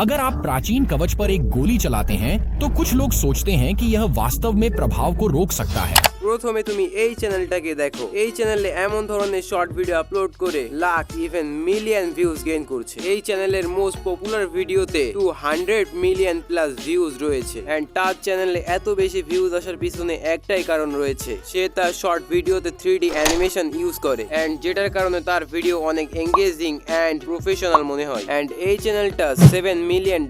अगर आप प्राचीन कवच पर एक गोली चलाते हैं तो कुछ लोग सोचते हैं कि यह वास्तव में प्रभाव को रोक सकता है। প্রথমে তুমি এই চ্যানেলটাকে দেখো। এই চ্যানেলে এমন ধরনের শর্ট ভিডিও আপলোড করে lakh even million views gain করছে। এই চ্যানেলের মোস্ট পপুলার ভিডিওতে 200 মিলিয়ন প্লাস ভিউজ রয়েছে। এন্ড তার চ্যানেলে এত বেশি ভিউজ আসার পিছনে একটাই কারণ রয়েছে, সে তার শর্ট ভিডিওতে 3D অ্যানিমেশন ইউজ করে এন্ড যেটার কারণে তার ভিডিও অনেক এঙ্গেজিং এন্ড প্রফেশনাল মনে হয়। এন্ড এই চ্যানেলটা $7 মিলিয়ন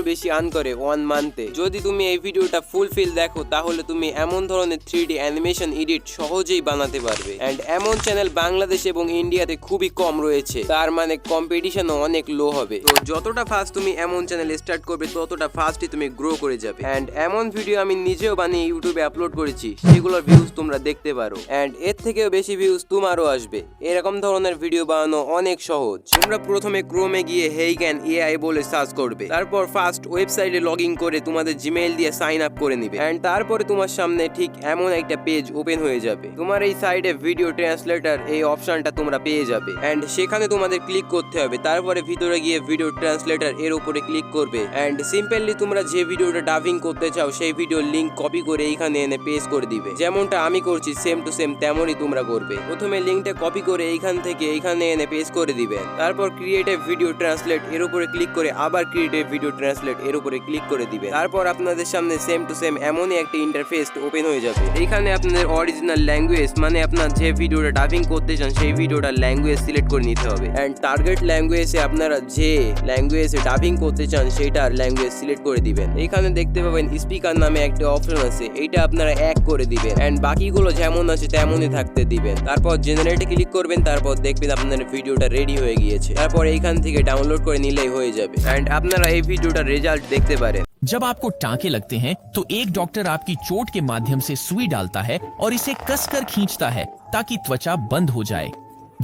বেশি আর্ন করে 1 মান্থে। যদি তুমি এই ভিডিওটা ফুলফিল দেখো তাহলে তুমি এমন ধরনের 3D অ্যানিমেশন এডিট সহজেই বানাতে পারবে। এন্ড এমন চ্যানেল বাংলাদেশ এবং ইন্ডিয়াতে খুবই কম রয়েছে, তার মানে কম্পিটিশনও অনেক লো হবে। তো যতটা ফাস্ট তুমি এমন চ্যানেল স্টার্ট করবে ততটা ফাস্টই তুমি গ্রো করে যাবে। এন্ড এমন ভিডিও আমি নিজেও বানিয়ে ইউটিউবে আপলোড করেছি, সেগুলোর ভিউজ তোমরা দেখতে পারো। এন্ড এর থেকেও বেশি ভিউজ তোমারও আসবে। এরকম ধরনের ভিডিও বানানো অনেক সহজ। তোমরা প্রথমে ক্রোমে গিয়ে হেইক্যান এআই বলে সার্চ করবে, তারপর ফার্স্ট ওয়েবসাইটে লগ ইন করে তোমাদের জিমেইল দিয়ে সাইন আপ করে নিবে। এন্ড তারপরে তোমার সামনে ঠিক এমন একটা পেজ ওপেন হয়ে যাবে। তোমার এই সাইডে ভিডিও ট্রান্সলেটর এই অপশনটা তোমরা পেয়ে যাবে। এন্ড সেখানে তোমাদের ক্লিক করতে হবে। তারপরে ভিতরে গিয়ে ভিডিও ট্রান্সলেটর এর উপরে ক্লিক করবে। এন্ড সিম্পলি তোমরা যে ভিডিওটা ডাবিং করতে চাও সেই ভিডিওর লিংক কপি করে এইখানে এনে পেস্ট করে দিবে। যেমনটা আমি করছি সেম টু সেম তেমনই তোমরা করবে। প্রথমে লিংকটা কপি করে এইখান থেকে এইখানে এনে পেস্ট করে দিবে। তারপর ক্রিয়েটিভ ভিডিও ট্রান্সলেট এর উপরে ক্লিক করে আবার ক্রিয়েটিভ ভিডিও ট্রান্সলেট এর উপরে ক্লিক করে দিবে। তারপর আপনাদের সামনে সেম টু সেম এমনই একটা ইন্টারফেস ওপেন হয়ে যাবে। এইখানে আপনাদের অরিজিনাল ল্যাঙ্গুয়েজ মানে আপনার যে ভিডিওটা ডাবিং করতে চান সেই ভিডিওটার ল্যাঙ্গুয়েজ সিলেক্ট করে নিতে হবে। এন্ড টার্গেট ল্যাঙ্গুয়েজে আপনারা যে ল্যাঙ্গুয়েজে ডাবিং করতে চান সেইটার ল্যাঙ্গুয়েজ সিলেক্ট করে দিবেন। এইখানে দেখতে পাবেন স্পিকার নামে একটা অপশন আছে, এইটা আপনারা এক করে দিবেন। এন্ড বাকিগুলো যেমন আছে তেমনই থাকতে দিবেন। তারপর জেনারেটে ক্লিক করবেন, তারপর দেখবেন আপনার ভিডিওটা রেডি হয়ে গিয়েছে। তারপর এইখান থেকে ডাউনলোড করে নিলেই হয়ে যাবে। এন্ড আপনারা এই ভিডিওটার রেজাল্ট দেখতে পারেন। जब आपको टांके लगते हैं तो एक डॉक्टर आपकी चोट के माध्यम से सुई डालता है और इसे कसकर खींचता है ताकि त्वचा बंद हो जाए।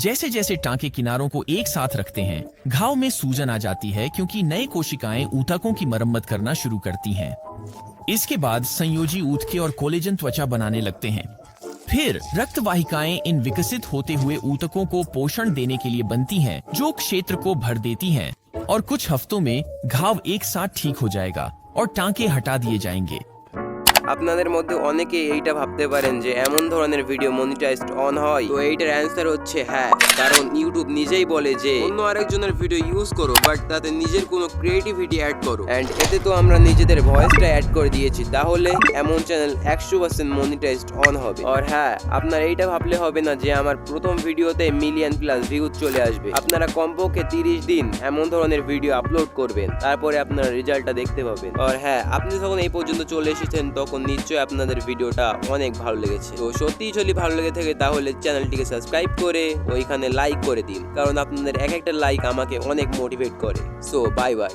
जैसे जैसे टांके किनारों को एक साथ रखते हैं, घाव में सूजन आ जाती है क्योंकि नई कोशिकाएं ऊतकों की मरम्मत करना शुरू करती हैं। इसके बाद संयोजी ऊतके और कोलेजन त्वचा बनाने लगते हैं। फिर रक्त वाहिकाएं इन विकसित होते हुए ऊतकों को पोषण देने के लिए बनती हैं, जो क्षेत्र को भर देती हैं और कुछ हफ्तों में घाव एक साथ ठीक हो जाएगा और टांके हटा दिए जाएंगे। আপনাদের মধ্যে অনেকে এইটা ভাবতে পারেন যে এমন ধরনের ভিডিও মনিটাইজড অন হয়। তো এইটার অ্যান্সার হচ্ছে হ্যাঁ, কারণ ইউটিউব নিজেই বলে যে অন্য আরেকজনের ভিডিও ইউজ করো বাট তাতে নিজের কোনো ক্রিয়েটিভিটি অ্যাড করো। এন্ড এতে তো আমরা নিজেদের ভয়েসটা অ্যাড করে দিয়েছি, তাহলে এমন চ্যানেল 100% মনিটাইজড অন হবে। আর হ্যাঁ, আপনারা এইটা ভাবলে হবে না যে আমার প্রথম ভিডিওতে মিলিয়ন প্লাস ভিউজ চলে আসবে। আপনারা কমপক্ষে 30 দিন এমন ধরনের ভিডিও আপলোড করবেন, তারপরে আপনারা রেজাল্টটা দেখতে পাবেন। আর হ্যাঁ, আপনি যখন এই পর্যন্ত চলে এসেছেন তখন নিশ্চয়ই আপনাদের ভিডিওটা অনেক ভালো লেগেছে। তো সত্যিই যদি ভালো লেগে থাকে তাহলে চ্যানেলটিকে সাবস্ক্রাইব করে ওইখানে লাইক করে দিন, কারণ আপনাদের এক একটা লাইক আমাকে অনেক মোটিভেট করে। So bye bye.